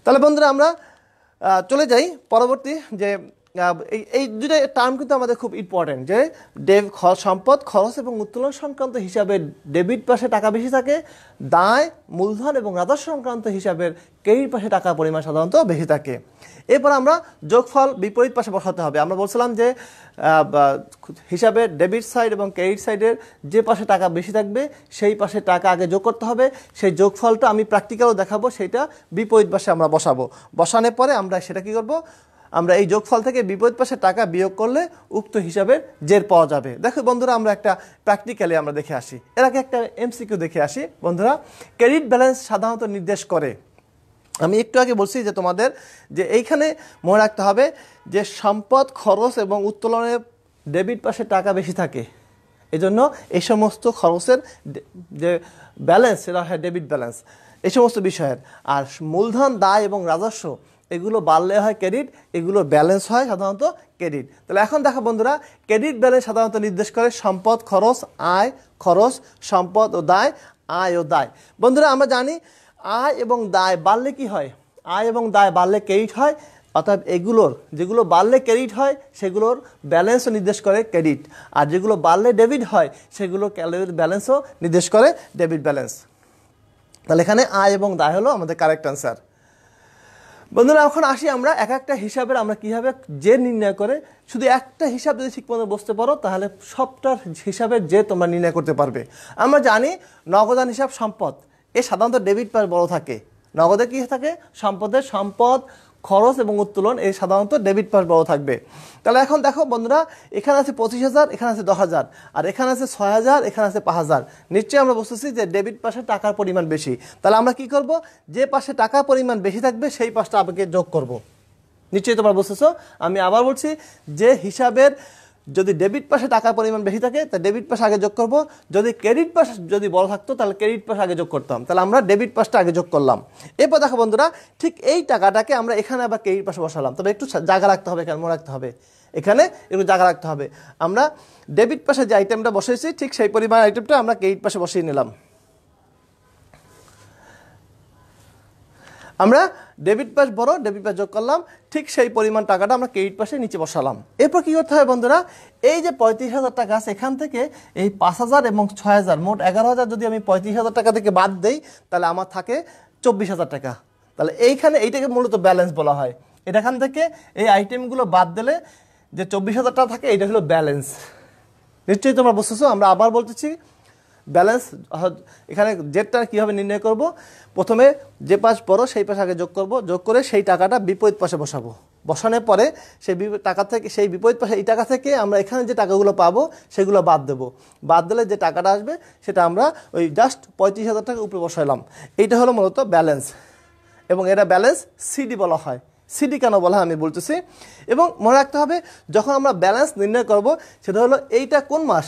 তাহলে বন্ধুরা আমরা চলে যাই পরবর্তী যে এই দুটো টার্ম কিন্তু আমাদের খুব ইম্পর্টেন্ট, যে সম্পদ খরচ এবং উত্তোলন সংক্রান্ত হিসাবে ডেবিট পাশে টাকা বেশি থাকে, দায় মূলধন এবং রাজস্ব সংক্রান্ত হিসাবের ক্রেডিট পাশে টাকার পরিমাণ সাধারণত বেশি থাকে। এরপর আমরা যোগফল বিপরীত পাশে বসাতে হবে। আমরা বলছিলাম যে হিসাবে ডেবিট সাইড এবং ক্রেডিট সাইডের যে পাশে টাকা বেশি থাকবে সেই পাশে টাকা আগে যোগ করতে হবে। সেই যোগফলটা আমি প্র্যাকটিক্যালও দেখাবো, সেটা বিপরীত পাশে আমরা বসাবো। বসানোর পরে আমরা সেটা কী করবো, আমরা এই যোগফল থেকে বিপরীত পাশে টাকা বিয়োগ করলে উক্ত হিসাবের জের পাওয়া যাবে। দেখো বন্ধুরা, আমরা একটা প্র্যাকটিক্যালি আমরা দেখে আসি, এর আগে একটা এমসিকিউ দেখে আসি। বন্ধুরা, ক্রেডিট ব্যালেন্স সাধারণত নির্দেশ করে, আমি একটু আগে বলছি যে তোমাদের যে এইখানে মনে রাখতে হবে যে সম্পদ খরচ এবং উত্তোলনের ডেবিট পাশে টাকা বেশি থাকে, এজন্য এই সমস্ত খরচের যে ব্যালেন্স সেটা হয় ডেবিট ব্যালেন্স, এই সমস্ত বিষয়ের। আর মূলধন দায় এবং রাজস্ব এগুলো বাড়লে হয় ক্রেডিট, এগুলোর ব্যালেন্স হয় সাধারণত ক্রেডিট। তাহলে এখন দেখো বন্ধুরা, ক্রেডিট ব্যালেন্স সাধারণত নির্দেশ করে সম্পদ খরচ, আয় খরচ, সম্পদ ও দায়, আয় ও দায়। বন্ধুরা, আমরা জানি আয় এবং দায় বাড়লে কি হয়, আয় এবং দায় বাড়লে ক্রেডিট হয়, অর্থাৎ এগুলোর যেগুলো বাড়লে ক্রেডিট হয় সেগুলোর ব্যালেন্সও নির্দেশ করে ক্রেডিট, আর যেগুলো বাড়লে ডেবিট হয় সেগুলো ব্যালেন্সও নির্দেশ করে ডেবিট ব্যালেন্স। তাহলে এখানে আয় এবং দায় হলো আমাদের কারেক্ট অ্যান্সার। বন্ধুরা, এখন আসি আমরা এক একটা হিসাবের আমরা কীভাবে জের নির্ণয় করে, শুধু একটা হিসাব যদি ঠিকমতো বুঝতে পারো তাহলে সবটার হিসাবের জের তোমরা নির্ণয় করতে পারবে। আমরা জানি নগদান হিসাব সম্পদ, এ সাধারণত ডেবিট পাশ বড় থাকে। নগদে কী থাকে, সম্পদের সম্পদ খরচ এবং উত্তোলন এই সাধারণত ডেবিট পাশ বড় থাকবে। তাহলে এখন দেখো বন্ধুরা, এখানে আছে 25,000, এখানে আছে 10,000, আর এখানে আছে 6,000, এখানে আছে 5,000। নিশ্চয়ই আমরা বুঝতেছি যে ডেবিট পাশে টাকার পরিমাণ বেশি। তাহলে আমরা কি করব, যে পাশে টাকার পরিমাণ বেশি থাকবে সেই পাশটা আমাকে যোগ করব। নিশ্চয়ই তোমরা বুঝতেছো। আমি আবার বলছি, যে হিসাবের যদি ডেবিট পাশে টাকার পরিমাণ বেশি থাকে তা ডেবিট পাশে আগে যোগ করব, যদি ক্রেডিট পাশ যদি বড় থাকতো তাহলে ক্রেডিট পাশে আগে যোগ করতাম। তাহলে আমরা ডেবিট পাশটা আগে যোগ করলাম। এরপর দেখো বন্ধুরা, ঠিক এই টাকাটাকে আমরা এখানে আবার ক্রেডিট পাশে বসালাম, তবে একটু জায়গা রাখতে হবে, এখানে মনে রাখতে হবে, এখানে একটু জায়গা রাখতে হবে। আমরা ডেবিট পাশে যে আইটেমটা বসেছি ঠিক সেই পরিমাণ আইটেমটা আমরা ক্রেডিট পাশে বসিয়ে নিলাম। আমরা ডেবিট পাশ বড়, ডেবিট পাশ যোগ করলাম, ঠিক সেই পরিমাণ টাকাটা আমরা ক্রেডিট পাশে নিচে বসালাম। এরপর কী করতে হবে বন্ধুরা, এই যে 35,000 টাকা আছে এখান থেকে এই 5,000 এবং 6,000 মোট 11,000 যদি আমি 35,000 টাকা থেকে বাদ দেই তাহলে আমার থাকে 24,000 টাকা। তাহলে এইটাকে মূলত ব্যালেন্স বলা হয়। এখান থেকে এই আইটেমগুলো বাদ দিলে যে 24,000 টাকা থাকে এটা হলো ব্যালেন্স। নিশ্চয়ই তোমরা বুঝতেছো। আমরা আবার বলতেছি, ব্যালেন্স এখানে জেটটা কীভাবে নির্ণয় করব, প্রথমে যে পাশ বড় সেই পাশে আগে যোগ করব, যোগ করে সেই টাকাটা বিপরীত পাশে বসাবো। বসানোর পরে সেই টাকা থেকে সেই বিপরীত পাশে এই টাকা থেকে আমরা এখানে যে টাকাগুলো পাবো সেগুলো বাদ দেবো। বাদ দিলে যে টাকাটা আসবে সেটা আমরা ওই জাস্ট 35,000 টাকা উপরে বসাইলাম। এইটা হলো মূলত ব্যালেন্স, এবং এটা ব্যালেন্স সিডি বলা হয়। সিডি কেন বলা হয় আমি বলতেছি। এবং মনে রাখতে হবে, যখন আমরা ব্যালেন্স নির্ণয় করব সেটা হলো এইটা কোন মাস,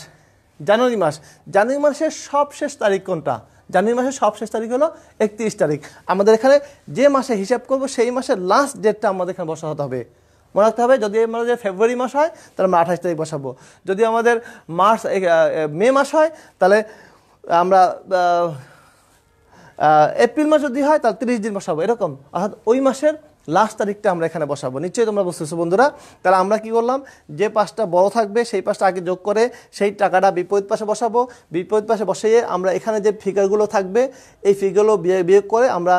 জানুয়ারি মাস। জানুয়ারি মাসের সবশেষ তারিখ কোনটা, জানুয়ারি মাসের সবশেষ তারিখ হলো 31 তারিখ। আমাদের এখানে যে মাসে হিসাব করব সেই মাসের লাস্ট ডেটটা আমাদের এখানে বসাতে হবে। মনে রাখতে হবে, যদি আমাদের ফেব্রুয়ারি মাস হয় তাহলে আমরা 28 তারিখ বসাবো, যদি আমাদের মে মাস হয় তাহলে আমরা এপ্রিল মাস যদি হয় তাহলে 30 দিন বসাবো, এরকম। অর্থাৎ ওই মাসের লাস্ট তারিখটা আমরা এখানে বসাবো। নিশ্চয়ই তোমরা বুঝতেছো বন্ধুরা। তাহলে আমরা কি করলাম, যে পাশটা বড় থাকবে সেই পাশটা আগে যোগ করে সেই টাকাটা বিপরীত পাশে বসাবো। বিপরীত পাশে বসিয়ে আমরা এখানে যে ফিগারগুলো থাকবে এই ফিগারগুলো বিয়োগ করে আমরা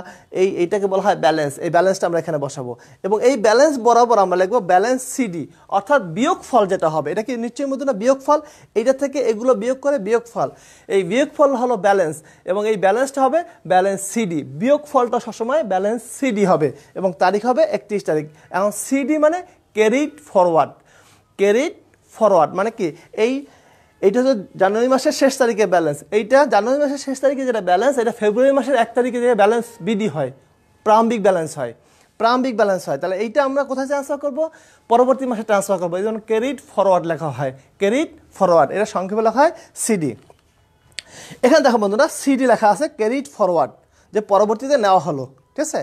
এইটাকে বলা হয় ব্যালেন্স। এই ব্যালেন্সটা আমরা এখানে বসাবো, এবং এই ব্যালেন্স বরাবর আমরা লিখবো ব্যালেন্স সিডি, অর্থাৎ বিয়োগ ফল যেটা হবে। এটা কি নিশ্চয়ই মতো না, বিয়োগ ফল। এইটা থেকে এগুলো বিয়োগ করে বিয়োগ ফল, এই বিয়োগ ফল হলো ব্যালেন্স, এবং এই ব্যালেন্সটা হবে ব্যালেন্স সিডি। বিয়োগ ফলটা সবসময় ব্যালেন্স সিডি হবে, এবং তারিখ হবে 31 তারিখ। এখন সিডি মানে ক্যারিড ফরওয়ার্ড। ক্যারিড ফরওয়ার্ড মানে কি, এইটা হচ্ছে জানুয়ারি মাসের শেষ তারিখে ব্যালেন্স। এইটা জানুয়ারি মাসের শেষ তারিখে যেটা ব্যালেন্স, এটা ফেব্রুয়ারি মাসের 1 তারিখে যে ব্যালেন্স বিডি হয়, প্রারম্ভিক ব্যালেন্স হয়, প্রারম্ভিক ব্যালেন্স হয়। তাহলে এইটা আমরা কোথায় ট্রান্সফার করব, পরবর্তী মাসে ট্রান্সফার করবো। এই জন্য ক্যারিড ফরওয়ার্ড লেখা হয়, ক্যারিড ফরওয়ার্ড, এটা সংক্ষেপে লেখা হয় সিডি। এখানে দেখো বন্ধুরা, সিডি লেখা আছে ক্যারিড ফরওয়ার্ড, যে পরবর্তীতে নেওয়া হলো, ঠিক আছে।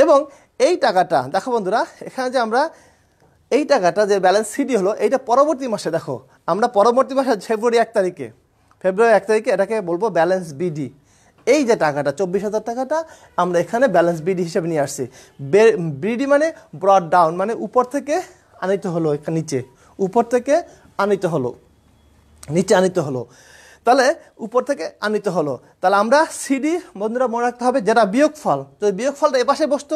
এবং এই টাকাটা দেখো বন্ধুরা, এখানে যে আমরা এই টাকাটা যে ব্যালেন্স সিডি হলো, এইটা পরবর্তী মাসে দেখো আমরা পরবর্তী মাসে ফেব্রুয়ারি 1 তারিখে এটাকে বলবো ব্যালেন্স বিডি। এই যে টাকাটা 24,000 টাকাটা আমরা এখানে ব্যালেন্স বিডি হিসেবে নিয়ে আসছি। বিডি মানে ব্রড ডাউন, মানে উপর থেকে আনিত হলো এখানে নিচে, উপর থেকে আনিত হলো, নিচে আনিত হলো, তাহলে উপর থেকে আনিত হলো। তাহলে আমরা সিডি বন্ধুরা মনে রাখতে হবে, যেটা বিয়োগফল, যদি বিয়োগফলটা এপাশে বসতো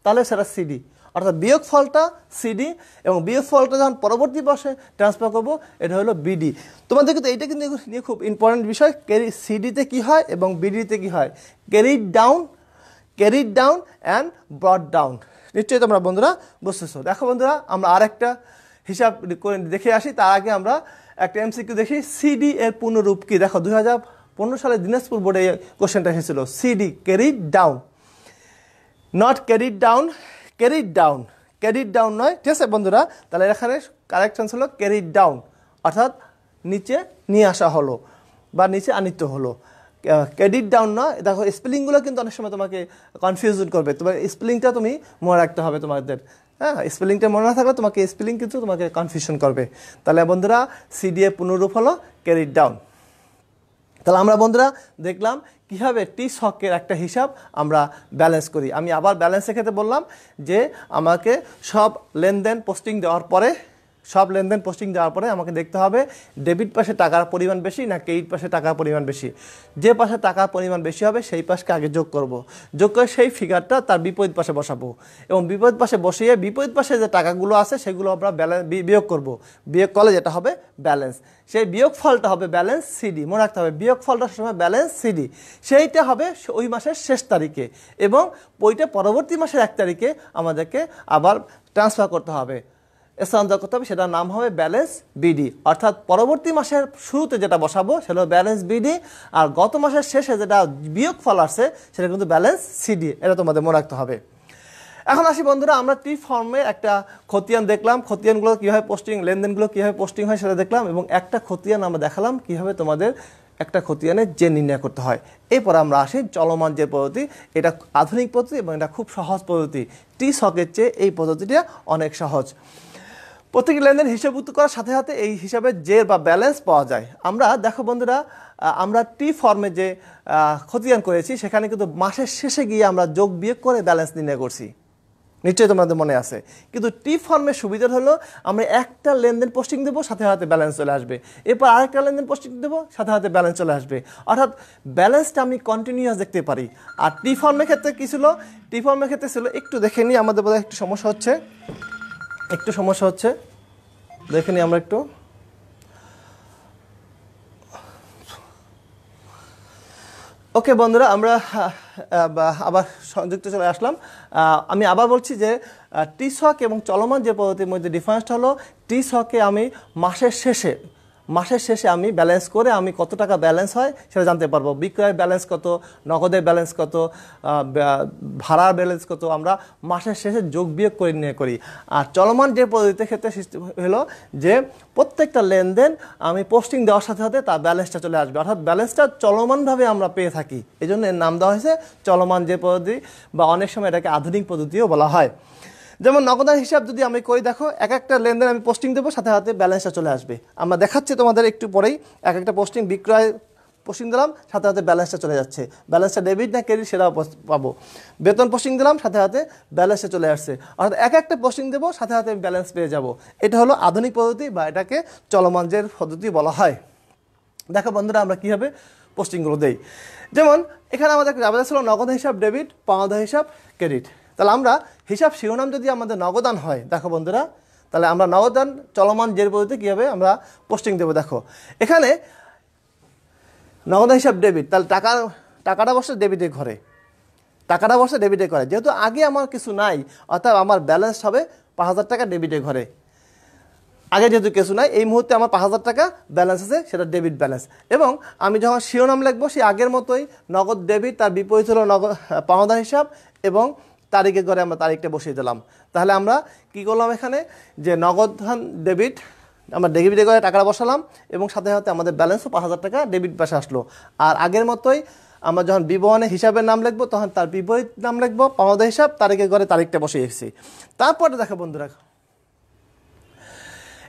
তাহলে সেটা সিডি, অর্থাৎ বিয়োগফলটা সিডি এবং বিয়োগফলটা যখন পরবর্তী বর্ষে ট্রান্সফার করবো এটা হলো বিডি। তোমাদের কিন্তু এইটা কিন্তু নিয়ে খুব ইম্পর্টেন্ট বিষয়, ক্যারি সিডিতে কী হয় এবং বিডিতে কী হয়, carried down and broad down. নিশ্চয়ই তোমরা বন্ধুরা বুঝতেছো। দেখো বন্ধুরা আমরা আরেকটা হিসাব করে দেখে আসি, তার আগে আমরা একটা এমসিকিউ দেখি। সিডি এর পূর্ণরূপ কি? দেখো 2015 সালে দিনাজপুর বোর্ডে কোশ্চেনটা এসেছিল। CD carried down, not carried down, carried down নয়, ঠিক আছে বন্ধুরা? তাহলে এখানে কারেক্ট আনসার হলো ক্যারিড ডাউন, অর্থাৎ নিচে নিয়ে আসা হলো বা নিচে আনিত হলো। ক্যারিড ডাউন না। দেখো স্পেলিংগুলো কিন্তু অনেক সময় তোমাকে কনফিউজন করবে, তোমার স্পেলিংটা তুমি মনে রাখতে হবে তোমাদের। হ্যাঁ, স্পেলিংটা মনে না থাকলে তোমাকে স্পেলিং কিন্তু তোমাকে কনফিউশন করবে। তাহলে বন্ধুরা সিডি এর পুনরূপ হলো ক্যারিড ডাউন। তাহলে আমরা বন্ধুরা দেখলাম কীভাবে টি ছকের একটা হিসাব আমরা ব্যালেন্স করি। আমি আবার ব্যালেন্সের ক্ষেত্রে বললাম যে আমাকে সব লেনদেন পোস্টিং দেওয়ার পরে আমাকে দেখতে হবে ডেবিট পাশে টাকার পরিমাণ বেশি না ক্রেডিট পাশে টাকার পরিমাণ বেশি। যে পাশে টাকার পরিমাণ বেশি হবে সেই পাশকে আগে যোগ করব, যোগ করে সেই ফিগারটা তার বিপরীত পাশে বসাবো এবং বিপরীত পাশে বসিয়ে বিপরীত পাশে যে টাকাগুলো আছে সেগুলো আমরা বিয়োগ করব। বিয়োগ করলে যেটা হবে ব্যালেন্স, সেই বিয়োগ ফলটা হবে ব্যালেন্স সিডি। মনে রাখতে হবে বিয়োগ ফলটা সময় ব্যালেন্স সিডি, সেইটা হবে ওই মাসের শেষ তারিখে এবং ওইটা পরবর্তী মাসের 1 তারিখে আমাদেরকে আবার ট্রান্সফার করতে হবে, স্থানান্তর করতে হবে, সেটার নাম হবে ব্যালেন্স বিডি। অর্থাৎ পরবর্তী মাসের শুরুতে যেটা বসাবো সেটা হলো ব্যালেন্স বিডি, আর গত মাসের শেষে যেটা বিয়োগ ফল আসছে সেটা কিন্তু ব্যালেন্স সিডি। এটা তোমাদের মনে রাখতে হবে। এখন আসি বন্ধুরা, আমরা টি ফর্মে একটা খতিয়ান দেখলাম, খতিয়ানগুলো কীভাবে পোস্টিং, লেনদেনগুলো কীভাবে পোস্টিং হয় সেটা দেখলাম এবং একটা খতিয়ান আমরা দেখালাম কীভাবে তোমাদের একটা খতিয়ানে যে নির্ণয় করতে হয়। এরপর আমরা আসি চলমান যে পদ্ধতি, এটা আধুনিক পদ্ধতি এবং এটা খুব সহজ পদ্ধতি। টি ছকের চেয়ে এই পদ্ধতিটা অনেক সহজ। প্রত্যেকটি লেনদেন হিসাবভুক্ত করার সাথে সাথে এই হিসাবে জের বা ব্যালেন্স পাওয়া যায়। আমরা দেখো বন্ধুরা, আমরা টি ফর্মে যে খতিয়ান করেছি সেখানে কিন্তু মাসের শেষে গিয়ে আমরা যোগ বিয়োগ করে ব্যালেন্স নির্ণয় করছি, নিশ্চয়ই তোমাদের মনে আছে। কিন্তু টি ফর্মের সুবিধা হলো আমরা একটা লেনদেন পোস্টিং দেবো, সাথে সাথে ব্যালেন্স চলে আসবে, এরপর আরেকটা লেনদেন পোস্টিং দেবো, সাথে সাথে ব্যালেন্স চলে আসবে, অর্থাৎ ব্যালেন্সটা আমি কন্টিনিউয়াস দেখতে পারি। আর টি ফর্মের ক্ষেত্রে কী ছিল? টি ফর্মের ক্ষেত্রে ছিল, একটু দেখে নিই, আমাদের বোধহয় একটু সমস্যা হচ্ছে, দেখে নিই আমরা একটু। ওকে বন্ধুরা, আমরা আবার সংযুক্ত চলে আসলাম। আমি আবার বলছি যে টি ছক এবং চলমান যে পদ্ধতির মধ্যে ডিফারেন্সটা হলো, টি ছকে আমি মাসের শেষে আমি ব্যালেন্স করে আমি কত টাকা ব্যালেন্স হয় সেটা জানতে পারবো। বিক্রয়ের ব্যালেন্স কত, নগদের ব্যালেন্স কত, ভাড়ার ব্যালেন্স কত, আমরা মাসের শেষে যোগ বিয়োগ করে নিয়ে করি। আর চলমান যে পদ্ধতিতে ক্ষেত্রে সিস্টেম হলো যে প্রত্যেকটা লেনদেন আমি পোস্টিং দেওয়ার সাথে সাথে তার ব্যালেন্সটা চলে আসবে, অর্থাৎ ব্যালেন্সটা চলমানভাবে আমরা পেয়ে থাকি, এই জন্য এর নাম দেওয়া হয়েছে চলমান যে পদ্ধতি, বা অনেক সময় এটাকে আধুনিক পদ্ধতিও বলা হয়। যেমন নগদান হিসাব যদি আমি করি, দেখো এক একটা লেনদেন আমি পোস্টিং দেবো, সাথে সাথে ব্যালেন্সটা চলে আসবে। আমরা দেখাচ্ছি তোমাদের একটু পরেই, এক একটা পোস্টিং বিক্রয় পোস্টিং দিলাম, সাথে সাথে ব্যালেন্সটা চলে যাচ্ছে, ব্যালেন্সটা ডেবিট না ক্রেডিট সেটাও পাবো। বেতন পোস্টিং দিলাম, সাথে সাথে ব্যালেন্সটা চলে আসছে, অর্থাৎ এক একটা পোস্টিং দেবো, সাথে সাথে ব্যালেন্স পেয়ে যাব। এটা হলো আধুনিক পদ্ধতি বা এটাকে চলমান যে পদ্ধতি বলা হয়। দেখো বন্ধুরা আমরা কীভাবে পোস্টিংগুলো দেই। যেমন এখানে আমাদের ছিল নগদ হিসাব ডেবিট, পাওনা হিসাব ক্রেডিট। তাহলে আমরা হিসাব শিরোনাম যদি আমাদের নগদান হয়, দেখো বন্ধুরা, তাহলে আমরা নগদান চলমান জের পদ্ধতিতে কীভাবে আমরা পোস্টিং দেবো। দেখো এখানে নগদান হিসাব ডেবিট, তাহলে টাকাটা বসে ডেবিটের ঘরে, যেহেতু আগে আমার কিছু নাই, অর্থাৎ আমার ব্যালেন্স হবে 5,000 টাকা ডেবিটের ঘরে। আগে যেহেতু কিছু নাই, এই মুহূর্তে আমার 5,000 টাকা ব্যালেন্স আছে, সেটা ডেবিট ব্যালেন্স। এবং আমি যখন শিরোনাম লিখবো সেই আগের মতোই নগদ ডেবিট, তার বিপরীত হলো পাওনা হিসাব এবং তারিখে করে আমরা তারিখটা বসিয়ে দিলাম। তাহলে আমরা কি করলাম এখানে, যে নগদ ডেবিট, আমরা ডেবিটে করে টাকাটা বসালাম এবং সাথে সাথে আমাদের ব্যালেন্সও 5,000 টাকা ডেবিট পাশে আসলো। আর আগের মতোই আমরা যখন বিবরণে হিসাবের নাম লিখবো তখন তার বিপরীত নাম লিখবো, পাওনা হিসাব, তারিখে করে তারিখটা বসিয়ে এসেছি। তারপরে দেখো বন্ধুরা,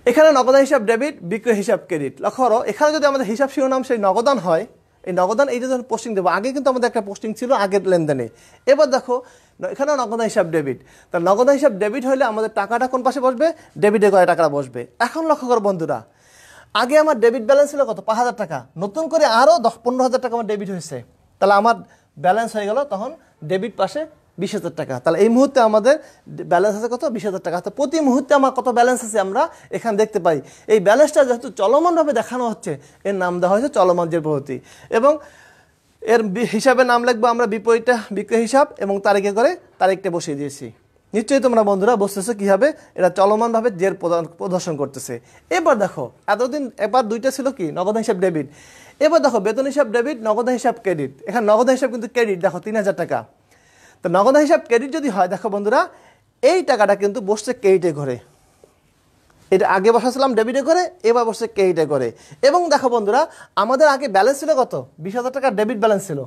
এখানে নগদান হিসাব ডেবিট, বিক্রয় হিসাব ক্রেডিট। লক্ষ্য করো এখানে যদি আমাদের হিসাব শিরোনাম সেই নগদান হয়, এই নগদান এইটা যখন পোস্টিং দেবো, আগে কিন্তু আমাদের একটা পোস্টিং ছিল আগের লেনদেনে। এবার দেখো এখানেও নগদান হিসাব ডেবিট। তাহলে নগদান হিসাব ডেবিট হলে আমাদের টাকাটা কোন পাশে বসবে? ডেবিটে করে টাকাটা বসবে। এখন লক্ষ্য করো বন্ধুরা, আগে আমার ডেবিট ব্যালেন্স ছিল কত? 5,000 টাকা। নতুন করে আরও 15,000 টাকা আমার ডেবিট হয়েছে। তাহলে আমার ব্যালেন্স হয়ে গেল তখন ডেবিট পাশে 20,000 টাকা। তাহলে এই মুহূর্তে আমাদের ব্যালেন্স আছে কত? 20,000 টাকা। তো প্রতি মুহূর্তে আমার কত ব্যালেন্স আছে আমরা এখানে দেখতে পাই। এই ব্যালেন্সটা যেহেতু চলমানভাবে দেখানো হচ্ছে, এর নাম দেওয়া হয়েছে চলমান জের পদ্ধতি। এবং এর হিসাবে নাম লিখবো আমরা বিপরীতটা বিক্রয় হিসাব এবং তারিখে করে তারিখটা বসিয়ে দিয়েছি। নিশ্চয়ই তোমরা বন্ধুরা বুঝতেছো কীভাবে এটা চলমানভাবে জের প্রদর্শন করতেছে। এবার দেখো, এতদিন এবার দুইটা ছিল কি? নগদান হিসাব ডেবিট। এবার দেখো বেতন হিসাব ডেবিট, নগদান হিসাব ক্রেডিট। এখানে নগদান হিসাব কিন্তু ক্রেডিট, দেখো 3,000 টাকা। তো নগদান হিসাব ক্রেডিট যদি হয়, দেখো বন্ধুরা এই টাকাটা কিন্তু বসছে ক্রেডিটে ঘরে। এটা আগে বসাছিলাম ডেবিটে করে, এবার বসছে ক্রেডিটে করে। এবং দেখো বন্ধুরা আমাদের আগে ব্যালেন্স ছিল কত? 20,000 টাকা ডেবিট ব্যালেন্স ছিল।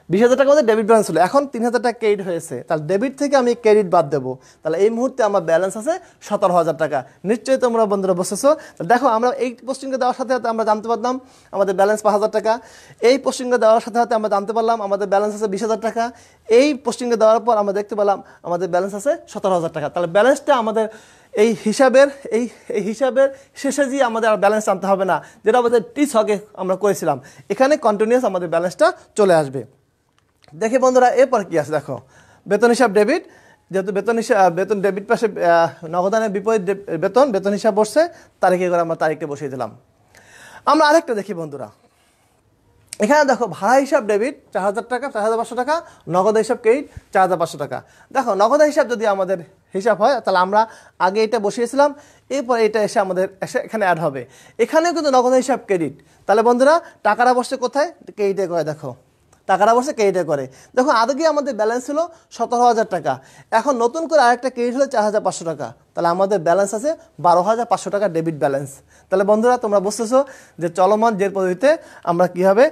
20,000 টাকা আমাদের ডেবিট ব্যালেন্স ছিল, এখন 3,000 টাকা ক্রেডিট হয়েছে। তাহলে ডেবিট থেকে আমি ক্রেডিট বাদ দেবো। তাহলে এই মুহূর্তে আমার ব্যালেন্স আছে 17,000 টাকা। নিশ্চয়ই তোমরা বন্ধুরা বসেছো। দেখো আমরা এই পোস্টিংটা দেওয়ার সাথে সাথে আমরা জানতে পারলাম আমাদের ব্যালেন্স 5,000 টাকা। এই পোস্টিংটা দেওয়ার সাথে সাথে আমরা জানতে পারলাম আমাদের ব্যালেন্স আছে 20,000 টাকা। এই পোস্টিংটা দেওয়ার পর আমরা দেখতে পেলাম আমাদের ব্যালেন্স আছে 17,000 টাকা। তাহলে ব্যালেন্সটা আমাদের এই হিসাবের শেষে যে আমাদের আর ব্যালেন্স আনতে হবে না, যেটা আমাদের টি-ছকে আমরা করেছিলাম। এখানে কন্টিনিউয়াস আমাদের ব্যালেন্সটা চলে আসবে। দেখি বন্ধুরা এরপর কি আছে, দেখো বেতন হিসাব ডেবিট। যেহেতু বেতন ডেবিট পাশে নগদানের বিপরীত বেতন হিসাব বসছে, তারিখে করে আমরা তারিখটা বসিয়ে দিলাম। আমরা আরেকটা দেখি বন্ধুরা, এখানে দেখো ভাড়া হিসাব ডেবিট 4,000 টাকা, 4,500 টাকা। নগদ হিসাব ক্রেডিট 4,500 টাকা। দেখো নগদ হিসাব যদি আমাদের হিসাব হয় তাহলে আমরা আগে এটা বসিয়েছিলাম, এরপর এটা এসে আমাদের এখানে অ্যাড হবে। এখানেও কিন্তু নগদ হিসাব ক্রেডিট। তাহলে বন্ধুরা টাকাটা বসছে কোথায়? ক্রেডিটে করে। দেখো টাকাটা বসে ক্রেডিটে করে। দেখো আগে আমাদের ব্যালেন্স ছিল 17,000 টাকা, এখন নতুন করে আরেকটা ক্রেডিট হলো 4,500 টাকা। তাহলে আমাদের ব্যালেন্স আছে 12,500 টাকা ডেবিট ব্যালেন্স। তাহলে বন্ধুরা তোমরা বুঝতেছো যে চলমান জের পদ্ধতিতে আমরা কীভাবে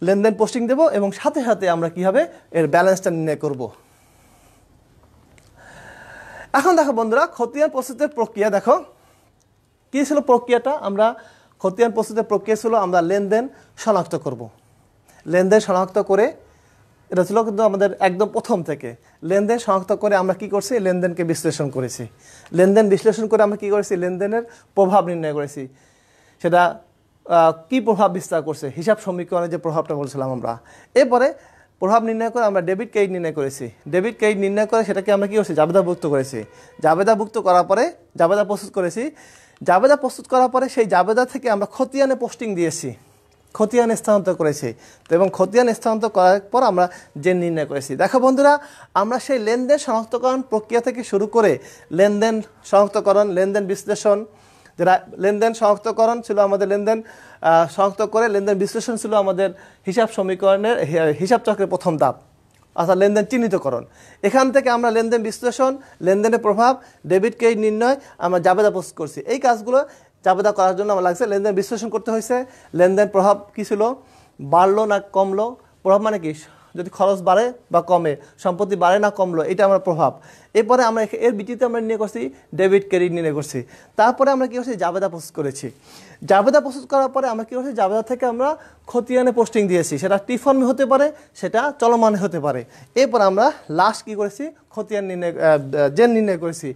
লেনদেন পোস্টিং দেব এবং সাথে সাথে আমরা কীভাবে এর ব্যালেন্সটা নির্ণয় করব। এখন দেখো বন্ধুরা খতিয়ান প্রস্তুতের প্রক্রিয়া। দেখো কী ছিল প্রক্রিয়াটা? আমরা খতিয়ান প্রস্তুতের প্রক্রিয়া ছিল আমরা লেনদেন শনাক্ত করব। লেনদেন শনাক্ত করে, এটা ছিল কিন্তু আমাদের একদম প্রথম থেকে লেনদেন শনাক্ত করে আমরা কি করছি? লেনদেনকে বিশ্লেষণ করেছি। লেনদেন বিশ্লেষণ করে আমরা কি করেছি? লেনদেনের প্রভাব নির্ণয় করেছি। সেটা কি প্রভাব বিস্তার করছে, হিসাব সমীকরণে যে প্রভাবটা বলছিলাম আমরা। এরপরে প্রভাব নির্ণয় করে আমরা ডেবিট ক্রেডিট নির্ণয় করেছি। ডেবিট ক্রেডিট নির্ণয় করে সেটাকে আমরা কী করছি? জাবেদাভুক্ত করেছি। জাবেদাভুক্ত করার পরে জাবেদা প্রস্তুত করেছি। জাবেদা প্রস্তুত করার পরে সেই জাবেদা থেকে আমরা খতিয়ানে পোস্টিং দিয়েছি, খতিয়ান স্থানান্তর করেছি। তো এবং খতিয়ান স্থানান্তর করার পর আমরা জেন নির্ণয় করেছি। দেখো বন্ধুরা আমরা সেই লেনদেন শনাক্তকরণ প্রক্রিয়া থেকে শুরু করে লেনদেন শনাক্তকরণ, লেনদেন বিশ্লেষণ, যেটা লেনদেন শনাক্তকরণ ছিল আমাদের লেনদেন শনাক্ত করে লেনদেন বিশ্লেষণ ছিল আমাদের হিসাব সমীকরণের হিসাব চক্রের প্রথম ধাপ, অর্থাৎ লেনদেন চিহ্নিতকরণ। এখান থেকে আমরা লেনদেন বিশ্লেষণ, লেনদেনের প্রভাব, ডেবিট ক্রেডিট নির্ণয় আমরা জাবেদা প্রস্তুত করছি। এই কাজগুলো জাবেদা করার জন্য আমার লাগছে লেনদেন বিশ্লেষণ করতে হয়েছে। লেনদেন প্রভাব কী ছিল? বাড়লো না কমলো? প্রভাব মানে কি? যদি খরচ বাড়ে বা কমে, সম্পত্তি বাড়ে না কমলো, এটা আমার প্রভাব। এরপরে আমরা এর ভিত্তিতে আমরা নির্ণয় করছি ডেবিট ক্রেডিট নির্ণয় করছি। তারপরে আমরা কী করছি? জাবেদা প্রস্তুত করেছি। জাবেদা প্রস্তুত করার পরে আমরা কী করছি? জাবেদা থেকে আমরা খতিয়ানে পোস্টিং দিয়েছি। সেটা টি ফর্মে হতে পারে, সেটা চলমানে হতে পারে। এরপর আমরা লাস্ট কী করেছি? খতিয়ান নির্ণয় জেন নির্ণয় করেছি।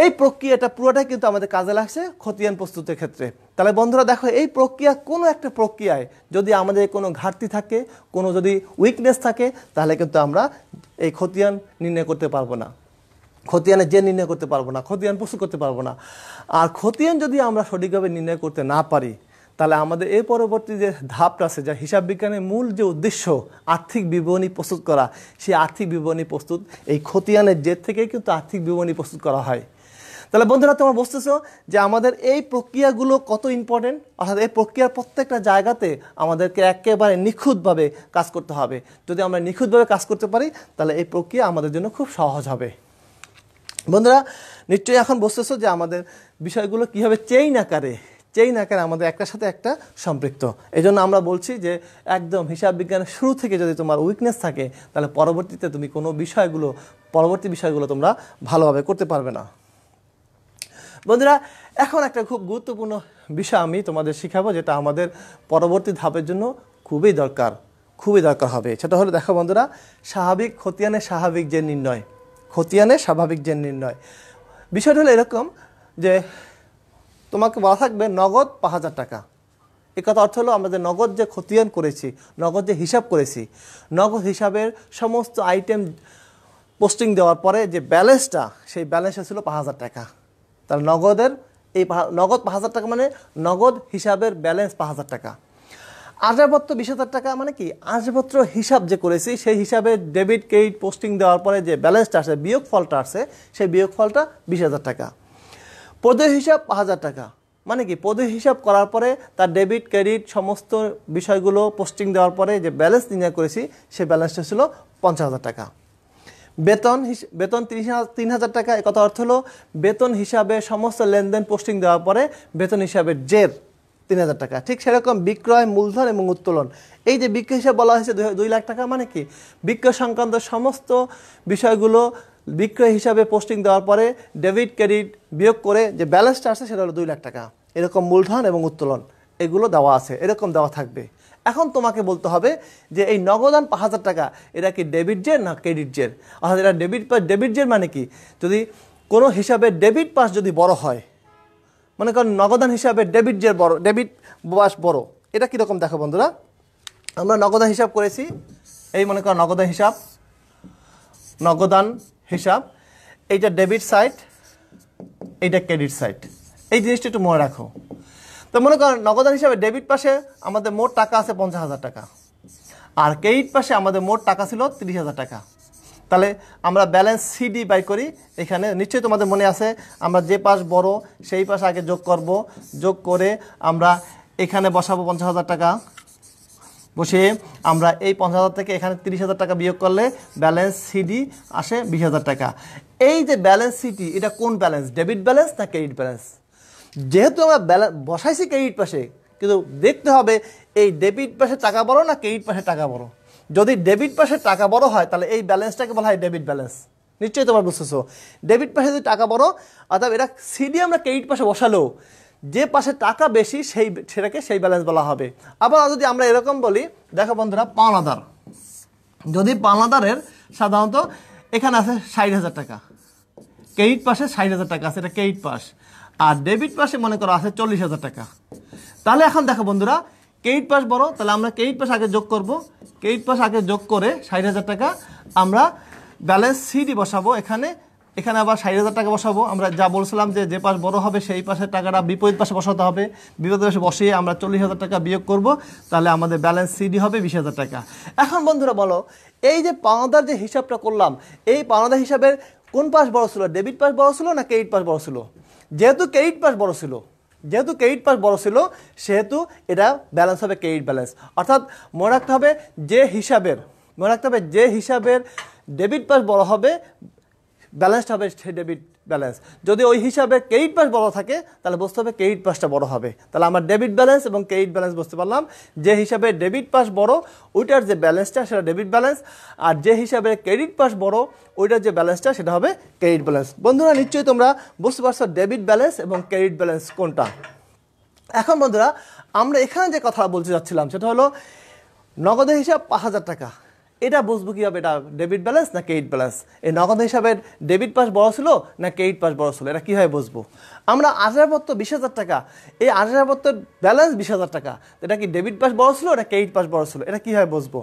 এই প্রক্রিয়াটা পুরোটাই কিন্তু আমাদের কাজে লাগছে খতিয়ান প্রস্তুতের ক্ষেত্রে। তাহলে বন্ধুরা দেখো এই প্রক্রিয়া কোনো একটা প্রক্রিয়ায় যদি আমাদের কোনো ঘাটতি থাকে, কোনো যদি উইকনেস থাকে, তাহলে কিন্তু আমরা এই খতিয়ান নির্ণয় করতে পারবো না, খতিয়ানে যে নির্ণয় করতে পারবো না, খতিয়ান প্রস্তুত করতে পারবো না। আর খতিয়ান যদি আমরা সঠিকভাবে নির্ণয় করতে না পারি, তাহলে আমাদের এই পরবর্তী যে ধাপটা আছে, যা হিসাব বিজ্ঞানের মূল যে উদ্দেশ্য আর্থিক বিবরণী প্রস্তুত করা, সেই আর্থিক বিবরণী প্রস্তুত এই খতিয়ানের জের থেকেই কিন্তু আর্থিক বিবরণী প্রস্তুত করা হয়। তাহলে বন্ধুরা তোমরা বুঝতেছো যে আমাদের এই প্রক্রিয়াগুলো কত ইম্পর্টেন্ট, অর্থাৎ এই প্রক্রিয়ার প্রত্যেকটা জায়গাতে আমাদেরকে একেবারে নিখুঁতভাবে কাজ করতে হবে। যদি আমরা নিখুঁতভাবে কাজ করতে পারি তাহলে এই প্রক্রিয়া আমাদের জন্য খুব সহজ হবে। বন্ধুরা নিশ্চয়ই এখন বুঝতেছো যে আমাদের বিষয়গুলো কীভাবে চেইন আকারে আমাদের একটার সাথে একটা সম্পৃক্ত। এই জন্য আমরা বলছি যে একদম হিসাব বিজ্ঞানের শুরু থেকে যদি তোমার উইকনেস থাকে, তাহলে পরবর্তীতে তুমি কোনো পরবর্তী বিষয়গুলো তোমরা ভালোভাবে করতে পারবে না। বন্ধুরা এখন একটা খুব গুরুত্বপূর্ণ বিষয় আমি তোমাদের শিখাবো, যেটা আমাদের পরবর্তী ধাপের জন্য খুবই দরকার, খুবই দরকার হবে। সেটা হলো দেখো বন্ধুরা, স্বাভাবিক খতিয়ানের স্বাভাবিক জের নির্ণয়। খতিয়ানের স্বাভাবিক জের নির্ণয় বিষয়টা হলো এরকম যে তোমাকে বলা থাকবে নগদ ৫,০০০ টাকা। এ কথা অর্থ হলো আমরা যে নগদ যে খতিয়ান করেছি, নগদ যে হিসাব করেছি, নগদ হিসাবের সমস্ত আইটেম পোস্টিং দেওয়ার পরে যে ব্যালেন্সটা, সেই ব্যালেন্সটা ছিল ৫,০০০ টাকা। তাহলে নগদের এই নগদ ৫,০০০ টাকা মানে নগদ হিসাবের ব্যালেন্স ৫,০০০ টাকা। আসবাবপত্র ২০,০০০ টাকা মানে কি, আসবাবপত্র হিসাব যে করেছি সেই হিসাবে ডেবিট ক্রেডিট পোস্টিং দেওয়ার পরে যে ব্যালেন্সটা আসে, বিয়োগ ফলটা আসে, সেই বিয়োগ ফলটা ২০,০০০ টাকা। পদের হিসাব ৫,০০০ টাকা মানে কি, পদের হিসাব করার পরে তার ডেবিট ক্রেডিট সমস্ত বিষয়গুলো পোস্টিং দেওয়ার পরে যে ব্যালেন্স নির্ণয় করেছি সেই ব্যালেন্সটা ছিল ৫০,০০০ টাকা। বেতন ৩,০০০ টাকা। এ কথা অর্থ হলো বেতন হিসাবে সমস্ত লেনদেন পোস্টিং দেওয়ার পরে বেতন হিসাবে জের ৩,০০০ টাকা। ঠিক সেরকম বিক্রয়, মূলধন এবং উত্তোলন, এই যে বিক্রয় হিসাব বলা হয়েছে ২ লাখ টাকা মানে কি, বিক্রয় সংক্রান্ত সমস্ত বিষয়গুলো বিক্রয় হিসাবে পোস্টিং দেওয়ার পরে ডেবিট ক্রেডিট বিয়োগ করে যে ব্যালেন্সটা আসে সেটা হলো ২ লাখ টাকা। এরকম মূলধন এবং উত্তোলন এগুলো দেওয়া আছে, এরকম দেওয়া থাকবে। এখন তোমাকে বলতে হবে যে এই নগদান ৫,০০০ টাকা এটা কি ডেবিট জের না ক্রেডিট জের। অর্থাৎ এটা ডেবিট জের মানে কি, যদি কোনো হিসাবে ডেবিট পাস যদি বড় হয়, মনে করেন নগদান হিসাবে ডেবিট জের বড়, ডেবিট পাস বড়, এটা কীরকম দেখো বন্ধুরা, আমরা নগদান হিসাব করেছি, এই মনে করো নগদান হিসাব, এইটা ডেবিট সাইড, এইটা ক্রেডিট সাইড, এই জিনিসটা একটু মনে রাখো। তো মনে করেন নগদান হিসাবে ডেবিট পাশে আমাদের মোট টাকা আছে ৫০,০০০ টাকা, আর ক্রেডিট পাশে আমাদের মোট টাকা ছিল ৩০,০০০ টাকা। তাহলে আমরা ব্যালেন্স সিডি বাই করি। এখানে নিশ্চয়ই তোমাদের মনে আছে, আমরা যে পাশ বড় সেই পাশ আগে যোগ করব, যোগ করে আমরা এখানে বসাবো ৫০,০০০ টাকা, বসিয়ে আমরা এই ৫০,০০০ থেকে এখানে ৩০,০০০ টাকা বিয়োগ করলে ব্যালেন্স সিডি আসে ২০,০০০ টাকা। এই যে ব্যালেন্স সিডি, এটা কোন ব্যালেন্স, ডেবিট ব্যালেন্স না ক্রেডিট ব্যালেন্স? যেহেতু আমরা বসাইছি ক্রেডিট পাশে, কিন্তু দেখতে হবে এই ডেবিট পাশে টাকা বড় না ক্রেডিট পাশে টাকা বড়। যদি ডেবিট পাশে টাকা বড় হয় তাহলে এই ব্যালেন্সটাকে বলা হয় ডেবিট ব্যালেন্স। নিশ্চয়ই তোমরা বুঝতেছো, ডেবিট পাশে যদি টাকা বড়, অর্থাৎ এটা সিডি আমরা ক্রেডিট পাশে বসালেও যে পাশে টাকা বেশি সেটাকে সেই ব্যালেন্স বলা হবে। আবার যদি আমরা এরকম বলি, দেখো বন্ধুরা, পাওনাদার, যদি পাওনাদারের সাধারণত এখানে আছে ৬০,০০০ টাকা, ক্রেডিট পাশে ৬০,০০০ টাকা আছে, এটা ক্রেডিট পাশ, আর ডেবিট পাশে মনে করো আছে ৪০,০০০ টাকা। তাহলে এখন দেখো বন্ধুরা, ক্রেডিট পাশ বড়, তাহলে আমরা ক্রেডিট পাশ আগে যোগ করব, ক্রেডিট পাশ আগে যোগ করে ৬০,০০০ টাকা আমরা ব্যালেন্স সিডি বসাবো, এখানে আবার ৬০,০০০ টাকা বসাবো। আমরা যা বলছিলাম যে পাশ বড় হবে সেই পাশের টাকাটা বিপরীত পাশে বসাতে হবে, বিপরীত পাশে বসিয়ে আমরা ৪০,০০০ টাকা বিয়োগ করব, তাহলে আমাদের ব্যালেন্স সিডি হবে ২০,০০০ টাকা। এখন বন্ধুরা বলো, এই যে পাওনাদার যে হিসাবটা করলাম, এই পাওনাদার হিসাবের কোন পাশ বড় ছিল, ডেবিট পাশ বড় ছিল না ক্রেডিট পাশ বড় ছিল? যেহেতু ক্রেডিট পাশ বড় ছিল সেহেতু এটা ব্যালেন্স হবে ক্রেডিট ব্যালেন্স। অর্থাৎ মনে রাখতে হবে যে হিসাবের ডেবিট পাশ বড় হবে, ব্যালেন্সটা হবে সেই ডেবিট ব্যালেন্স। যদি ওই হিসাবে ক্রেডিট পাশ বড় থাকে তাহলে বুঝতে হবে ক্রেডিট পাশটা বড় হবে। তাহলে আমরা ডেবিট ব্যালেন্স এবং ক্রেডিট ব্যালেন্স বুঝতে পারলাম। যে হিসাবে ডেবিট পাশ বড় ওইটার যে ব্যালেন্সটা সেটা ডেবিট ব্যালেন্স, আর যে হিসাবে ক্রেডিট পাশ বড় ওইটার যে ব্যালেন্সটা সেটা হবে ক্রেডিট ব্যালেন্স। বন্ধুরা নিশ্চয়ই তোমরা বুঝতে পারছো ডেবিট ব্যালেন্স এবং ক্রেডিট ব্যালেন্স কোনটা। এখন বন্ধুরা আমরা এখানে যে কথা বলতে যাচ্ছিলাম সেটা হলো নগদের হিসাব ৫,০০০ টাকা, এটা বুঝবো কীভাবে এটা ডেবিট ব্যালেন্স না ক্রেডিট ব্যালেন্স? এই নগদ হিসাবের ডেবিট পাস বড় ছিল না ক্রেডিট পাস বড় ছিল, এটা কীভাবে বুঝবো? আমরা আসবাবপত্র ২০,০০০ টাকা, এই আসবাবপত্রের ব্যালেন্স ২০,০০০ টাকা, এটা কি ডেবিট পাস বড় ছিল না ক্রেডিট পাস বড় ছিল, এটা কীভাবে বুঝবো?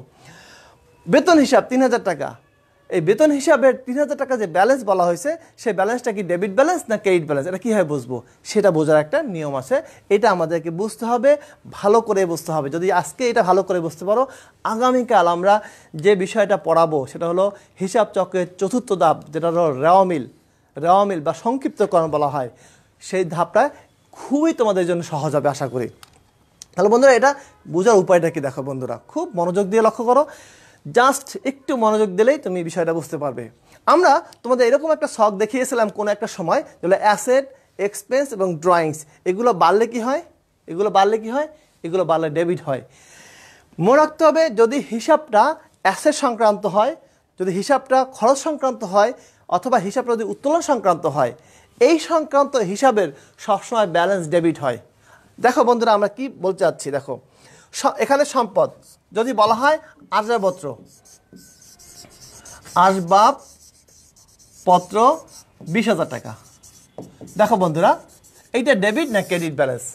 বেতন হিসাব ৩,০০০ টাকা, এই বেতন হিসাবের ৩,০০০ টাকা যে ব্যালেন্স বলা হয়েছে সেই ব্যালেন্সটা কি ডেবিট ব্যালেন্স না ক্রেডিট ব্যালেন্স, এটা কীভাবে বুঝবো? সেটা বোঝার একটা নিয়ম আছে, এটা আমাদেরকে বুঝতে হবে, ভালো করে বুঝতে হবে। যদি আজকে এটা ভালো করে বুঝতে পারো, আগামীকাল আমরা যে বিষয়টা পড়াবো সেটা হলো হিসাব চক্রের চতুর্থ ধাপ, যেটা হলো রেওয়ামিল বা সংক্ষিপ্তকরণ বলা হয়, সেই ধাপটা খুবই তোমাদের জন্য সহজ হবে আশা করি। তাহলে বন্ধুরা এটা বোঝার উপায়টা কি দেখো বন্ধুরা, খুব মনোযোগ দিয়ে লক্ষ্য করো, জাস্ট একটু মনোযোগ দিলেই তুমি বিষয়টা বুঝতে পারবে। আমরা তোমাদের এরকম একটা শখ দেখিয়েছিলাম কোনো একটা সময়, যেগুলো অ্যাসেট, এক্সপেন্স এবং ড্রয়িংস, এগুলো বাড়লে কি হয়, এগুলো বাড়লে ডেবিট হয়। মনে রাখতে হবে যদি হিসাবটা অ্যাসেট সংক্রান্ত হয়, যদি হিসাবটা খরচ সংক্রান্ত হয়, অথবা হিসাবটা যদি উত্তোলন সংক্রান্ত হয়, এই সংক্রান্ত হিসাবের সবসময় ব্যালেন্স ডেবিট হয়। দেখো বন্ধুরা আমরা কি বলতে চাচ্ছি, দেখো এখানে সম্পদ যদি বলা হয় আসবাবপত্র, আসবাবপত্র 20,000 টাকা। দেখো বন্ধুরা, এইটা ডেবিট না ক্রেডিট ব্যালেন্স?